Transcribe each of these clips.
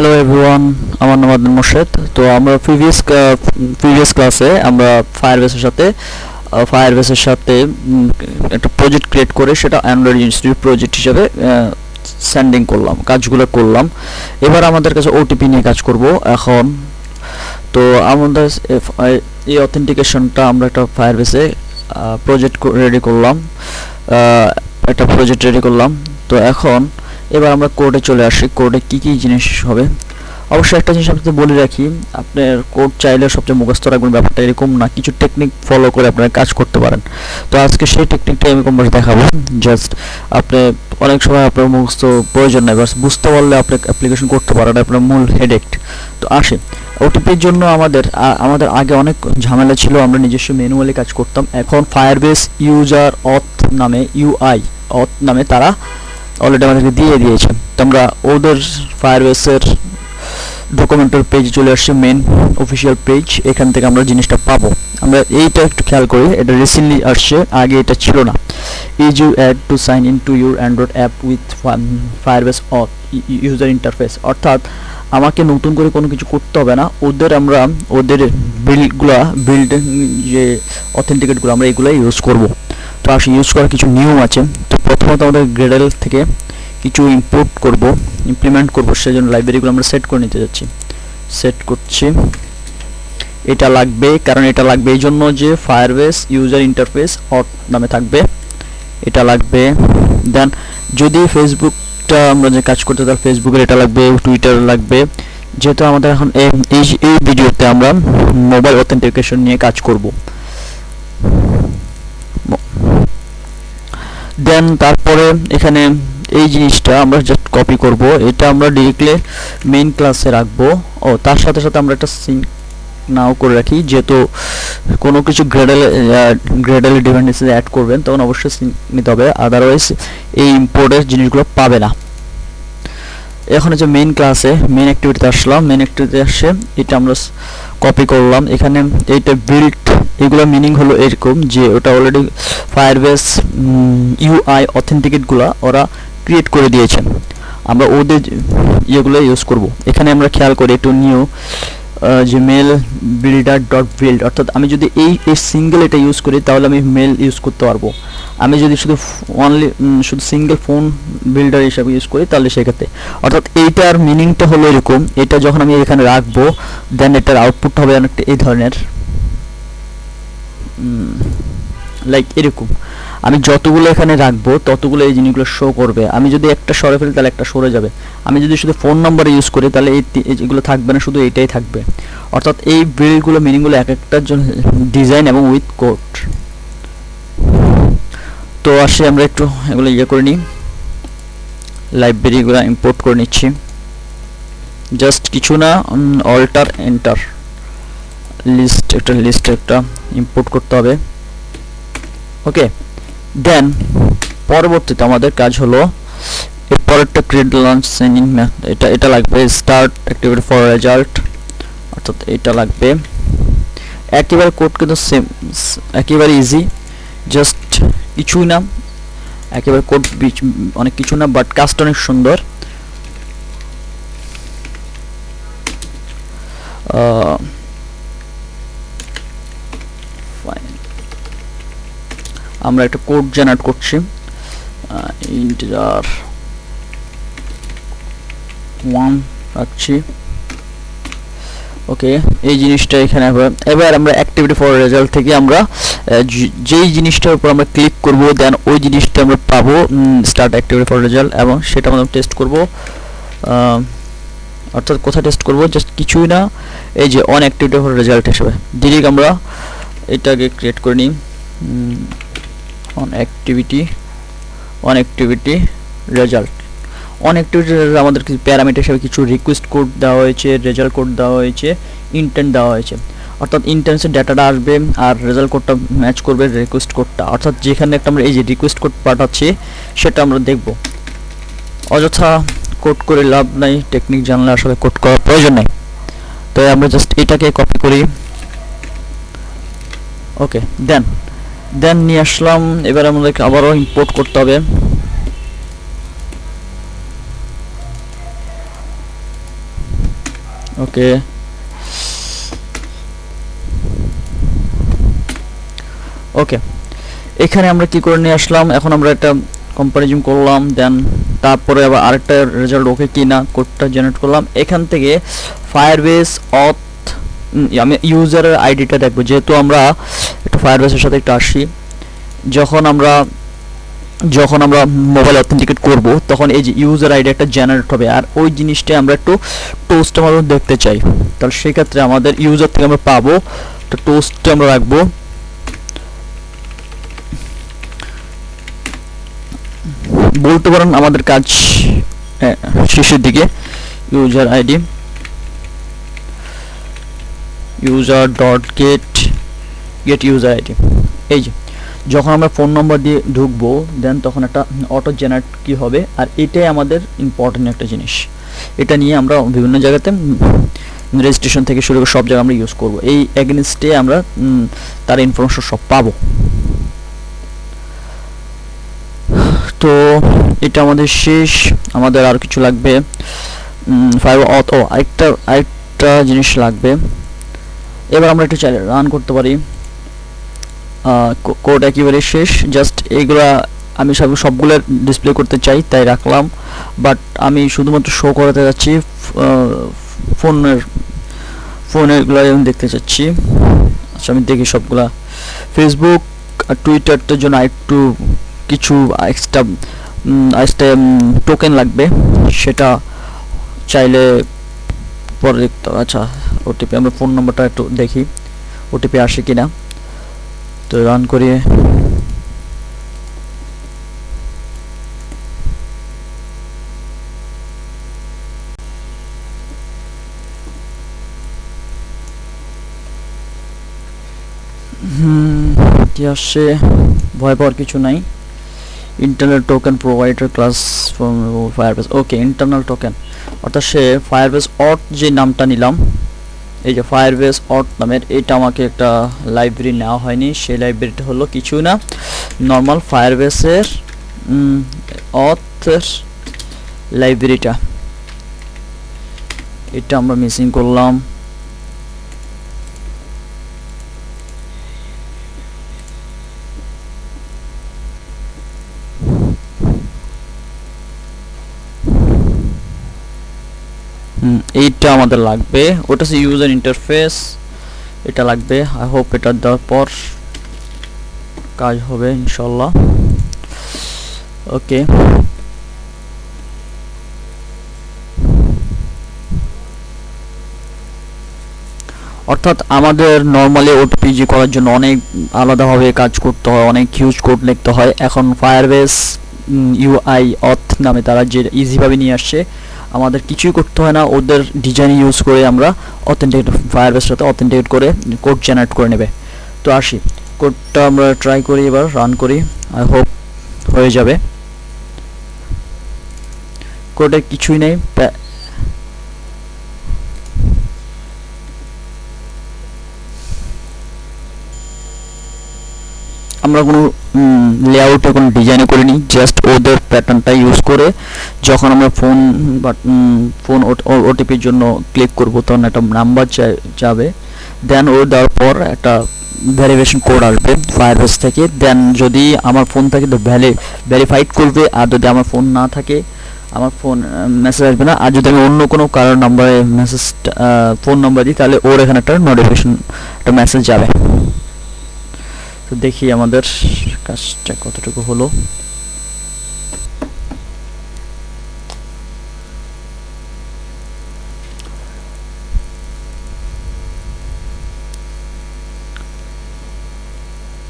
Hello everyone, আমার নাম আব্দুল মোর্শেদ। তো আমরা প্রিভিয়াস ক্লাসে আমরা ফায়ারবেসের সাথে একটা প্রজেক্ট ক্রিয়েট করে সেটা অ্যান্ড্রয়েড ইনস্টিটিউট প্রজেক্ট হিসেবে সেন্ডিং করলাম, কাজগুলো করলাম। এবার আমাদের কাছে ওটিপি নিয়ে কাজ করব এখন। তো আমাদের এই অথেন্টিকেশনটা আমরা একটা ফায়ারবেসে প্রজেক্ট রেডি করলাম, তো এখন এবার আমরা কোডে চলে আসি। কোডে কি কি জিনিস হবে, অবশ্যই একটা জিনিস আপনাদের বলে রাখি, আপনার কোড চাইলে সবচেয়ে মুখস্থ রাখবেন, ব্যাপারটা এরকম না, কিছু টেকনিক ফলো করে আপনারা কাজ করতে পারেন। তো আজকে সেই টেকনিকটা আমি কম বেশি দেখাবো। জাস্ট আপনি অনেক সময় আপনার মুখস্থ প্রয়োজন নাই, বাস বুঝতে পারলে আপনি অ্যাপ্লিকেশন করতে পারেন, আপনার মূল হেডেক। তো আসে ওটিপির জন্য আমাদের আগে অনেক ঝামেলা ছিল, আমরা নিজস্ব ম্যানুয়ালি কাজ করতাম। এখন ফায়ারবেস ইউজার অথ নামে তারা অলরেডি আমাদেরকে দিয়ে দিয়েছে। তো আমরা ওদের ফায়ারবেসের ডকুমেন্টের পেজ চলে আসছে, মেন অফিসিয়াল পেজ, এখান থেকে আমরা জিনিসটা পাবো। আমরা এইটা একটু খেয়াল করি, এটা রিসেন্টলি আসছে, আগে এটা ছিল না। Is you add to sign in to your Android app with Firebase auth user interface, অর্থাৎ আমাকে নতুন করে কোনো কিছু করতে হবে না, ওদের বিল্ড যে অথেন্টিকেটগুলো আমরা এগুলো ইউজ করব। তো আসলে ইউজ করার কিছু নিয়ম আছে। তো প্রথমত আমাদের গ্রেডেল থেকে কিছু ইমপ্লিমেন্ট করব, সেই জন্য লাইব্রেরিগুলো আমরা সেট করে নিতে যাচ্ছি। সেট করছি, এটা লাগবে, কারণ এটা লাগবে এই জন্য যে ফায়ারবেস ইউজার ইন্টারফেস অথ নামে থাকবে, এটা লাগবে। দেন যদি ফেসবুকটা আমরা যে কাজ করতে, তার ফেসবুকের এটা লাগবে, টুইটার লাগবে। যেহেতু আমাদের এখন এই ভিডিওতে আমরা মোবাইল অথেন্টিকেশন নিয়ে কাজ করব। দেন তারপরে এখানে এই জিনিসটা আমরা জাস্ট কপি করব, এটা আমরা ডিরেক্টলি মেইন ক্লাসে রাখবো। ও তার সাথে সাথে আমরা একটা সিঙ্ক নাও করে রাখি, যেহেতু কোনো কিছু গ্রেডেল ডিপেন্ডেন্সি অ্যাড করবেন তখন অবশ্যই সিঙ্ক নিতে হবে, আদারওয়াইজ এই ইম্পোর্টের জিনিসগুলো পাবে না। এখন হচ্ছে মেইন ক্লাসে মেইন অ্যাক্টিভিটিতে আসলাম, মেইন অ্যাক্টিভিটি আসছে, এটা আমরা কপি করলাম। এখানে এইটা বিল্ড, এগুলো মিনিং হলো এরকম যে ওটা অলরেডি ফায়ারবেস ইউআই অথেন্টিকেটগুলো ওরা ক্রিয়েট করে দিয়েছে, আমরা ওদের ইয়েগুলো ইউজ করব। এখানে আমরা খেয়াল করি একটু নিউ যে মেল বিল্ডার ডট বিল্ড, অর্থাৎ আমি যদি এই সিঙ্গেল এটা ইউজ করি তাহলে আমি মেল ইউজ করতে পারবো। আমি যদি শুধু সিঙ্গেল ফোন বিল্ডার হিসাবে ইউজ করি তাহলে সেক্ষেত্রে, অর্থাৎ এইটার মিনিংটা হলো এরকম, এটা যখন আমি এখানে রাখবো দেন এটার আউটপুটটা হবে অনেকটা এই ধরনের, লাইক এরকম। আমি যতগুলো এখানে রাখবো ততগুলো এই জিনিসগুলো শো করবে, আমি যদি একটা সরে ফেলি তাহলে একটা সরে যাবে, আমি যদি শুধু ফোন নাম্বার ইউজ করি তাহলে এগুলো থাকবে না, শুধু এইটাই থাকবে। অর্থাৎ এই বিল্ডগুলো মিনিংগুলো এক একটার জন্য ডিজাইন এবং উইথ কোড। তো আসে আমরা একটু এগুলো করে নিই, লাইব্রেরিগুলো ইম্পোর্ট করে নিচ্ছি, জাস্ট কিছু না, অল্টার এন্টার, লিস্ট একটা ইম্পোর্ট করতে হবে। ওকে, দেন পরবর্তীতে আমাদের কাজ হলো এরপরেরটা ক্রিয়েট লঞ্চ সাইন ইন, এটা লাগবে, স্টার্ট অ্যাক্টিভিটি ফর রেজাল্ট, অর্থাৎ এটা লাগবে। একেবারে কোড কিন্তু সেম, একেবারে ইজি, জাস্ট কিছুই না, একেবারে কোড অনেক কিছু না, বাট কাজটা অনেক সুন্দর। আমরা একটা কোড জেনারেট করছি, ইন্টিজার 1 রাখছি। ওকে, এই জিনিসটা এখানে এবার আমরা অ্যাক্টিভিটি ফর রেজাল্ট থেকে আমরা যেই জিনিসটার উপর আমরা ক্লিক করব দেন ওই জিনিসটা আমরা পাবো, স্টার্ট অ্যাক্টিভিটি ফর রেজাল্ট, এবং সেটা আমরা টেস্ট করব। অর্থাৎ কোথায় টেস্ট করব, জাস্ট কিছুই না, এই যে অন অ্যাক্টিভিটি ফর রেজাল্ট হিসেবে ডিরেক্ট আমরা এটাকে ক্রিয়েট করে নিই, on activity result. On activity আমাদের কিছু প্যারামিটার হিসেবে কিছু রিকোয়েস্ট কোড দেওয়া হয়েছে, রেজাল্ট কোড দেওয়া হয়েছে, ইন্টেন্ট দেওয়া হয়েছে, অর্থাৎ ইন্টেন্সের ডাটাটা আসবে আর রেজাল্ট কোডটা ম্যাচ করবে রিকোয়েস্ট কোডটা, অর্থাৎ যেখানে একটা আমরা এই যে রিকোয়েস্ট কোড পাঠাচ্ছি সেটা আমরা দেখব। অযথা কোড করে লাভ নাই, টেকনিক জানলে আসলে কোড করার প্রয়োজন নাই। তো আমরা জাস্ট এটাকে কপি করি, ওকে, দেন নিয়ে আসলাম। এবার আমাদেরকে আবারও ইম্পোর্ট করতে হবে, ওকে, ওকে, এখানে আমরা কি করে নিয়ে আসলাম, এখন আমরা একটা কম্পারিজন করলাম, দেন তারপরে আবার আরেকটা রেজাল্ট ওকে কিনা কোডটা জেনারেট করলাম। এখান থেকে ফায়ারবেস অথ আমি ইউজারের আইডিটা দেখবো, যেহেতু আমরা একটু ফায়ারবেসের সাথে একটু আসি। যখন আমরা মোবাইল অথেন্টিকেট করব তখন এই যে ইউজার আইডি একটা জেনারেট হবে, আর ওই জিনিসটা আমরা একটু টোস্টের মাধ্যমে দেখতে চাই। তাহলে সেক্ষেত্রে আমাদের ইউজার থেকে আমরা পাবো, তো টোস্টে আমরা রাখবো বলতে পারেন আমাদের কাজ শেষের দিকে। User ID user dot gate user ID, এই যে যখন আমরা ফোন নম্বর দিয়ে ঢুকবো দেন তখন একটা অটো জেনারেট কি হবে, আর এটাই আমাদের ইম্পর্টেন্ট একটা জিনিস। এটা নিয়ে আমরা বিভিন্ন জায়গাতে রেজিস্ট্রেশন থেকে শুরু করে সব জায়গায় আমরা ইউজ করব। এই এগেনস্টে আমরা তার ইনফরমেশন সব পাবো। তো এটা আমাদের শেষ, আমাদের আর কিছু লাগবে। আরেকটা জিনিস লাগবে। এবার আমরা এটা চাইলে রান করতে পারি। কোড একেবারে শেষ, জাস্ট এইগুলা আমি সবগুলো ডিসপ্লে করতে চাই তাই রাখলাম, বাট আমি শুধুমাত্র শো করাতে যাচ্ছি ফোনেরগুলো দেখতে চাচ্ছি। আচ্ছা, আমি দেখি সবগুলা। ফেসবুক আর টুইটারটার জন্য একটু কিছু এক্সট্রা টোকেন লাগবে, সেটা চাইলে পরে দেখতে হবে। আচ্ছা, ওটিপি, আমরা ফোন নাম্বারটা একটু দেখি ওটিপি আসে কিনা। তো রান করিয়ে কি আসছে, ভয় পাওয়ার কিছু নাই। Internal token provider class from Firebase, okay, internal token, অর্থাৎ সে ফায়ারবেস অট যে নামটা নিলাম, এই যে ফায়ারবেস অট নামের, এটা আমাকে একটা লাইব্রেরি নেওয়া হয়নি। সেই লাইব্রেরিটা হলো কিছু না, নর্মাল ফায়ারবেসের অথের লাইব্রেরিটা, এটা আমরা মিসিং করলাম। এইটা আমাদের লাগবে, ওটা হচ্ছে ইউজার ইন্টারফেস, এটা লাগবে। আই হোপ এটা দেওয়ার পর কাজ হবে ইনশাল্লাহ। ওকে, অর্থাৎ আমাদের নর্মালি ওটিপি করার জন্য অনেক আলাদাভাবে কাজ করতে হয়, অনেক হিউজ কোড লিখতে হয়। এখন ফায়ারবেস ইউআই অথ নামে তারা যে ইজিভাবে নিয়ে আসছে, আমাদের কিছুই করতে হয় না, ওদের ডিজাইন ইউজ করে আমরা অথেন্টিকেট ফায়ারবেসের সাথে অথেন্টিকেট করে কোড জেনারেট করে নেবে। তো আসি, কোডটা আমরা ট্রাই করি, এবার রান করি, আই হোপ হয়ে যাবে। কোডে কিছুই নেই, আমরা কোনো লেআউটে কোনো ডিজাইনে করিনি, জাস্ট ওদের প্যাটার্নটা ইউজ করে যখন আমরা ফোন ওটিপির জন্য ক্লিক করব তখন একটা নাম্বার যাবে, দেন ও দেওয়ার পর একটা ভেরিফিকেশন কোড আসবে ফায়ারবেস থেকে, দেন যদি আমার ফোন থাকে তো ভেরিফাইড করবে, আর যদি আমার ফোন না থাকে আমার ফোন মেসেজ আসবে না। আর যদি আমি অন্য কোনো কারোর নাম্বারে মেসেজ ফোন নাম্বার দিই তাহলে ওর এখানে একটা নোটিফিকেশন একটা মেসেজ যাবে। তো দেখি আমাদের কাজটা কতটুকু হলো।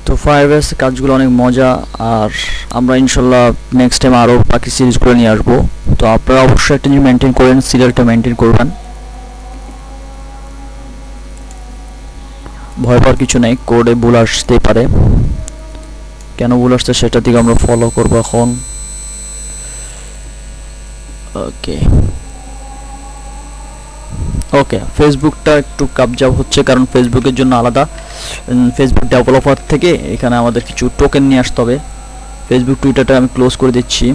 তো ফায়ারবেস কাজগুলো অনেক মজা, আর আমরা ইনশাল্লাহ নেক্সট টাইম আরও বাকি সিরিজগুলো নিয়ে আসবো। তো আপনারা অবশ্যই একটা জিনিস মেনটেন করেন, সিরিয়ালটা মেনটেন করবেন, ভয় পাওয়ার কিছু নেই। কোডে ভুল আসতেই পারে, কেন ভুল আসছে সেটা দিকে আমরা ফলো করবো এখন। ওকে, ওকে, ফেসবুকটা একটু কাবজাব হচ্ছে, কারণ ফেসবুকের জন্য আলাদা ফেসবুক ডেভেলপার থেকে এখানে আমাদের কিছু টোকেন নিয়ে আসতে হবে। ফেসবুক টুইটারটা আমি ক্লোজ করে দিচ্ছি।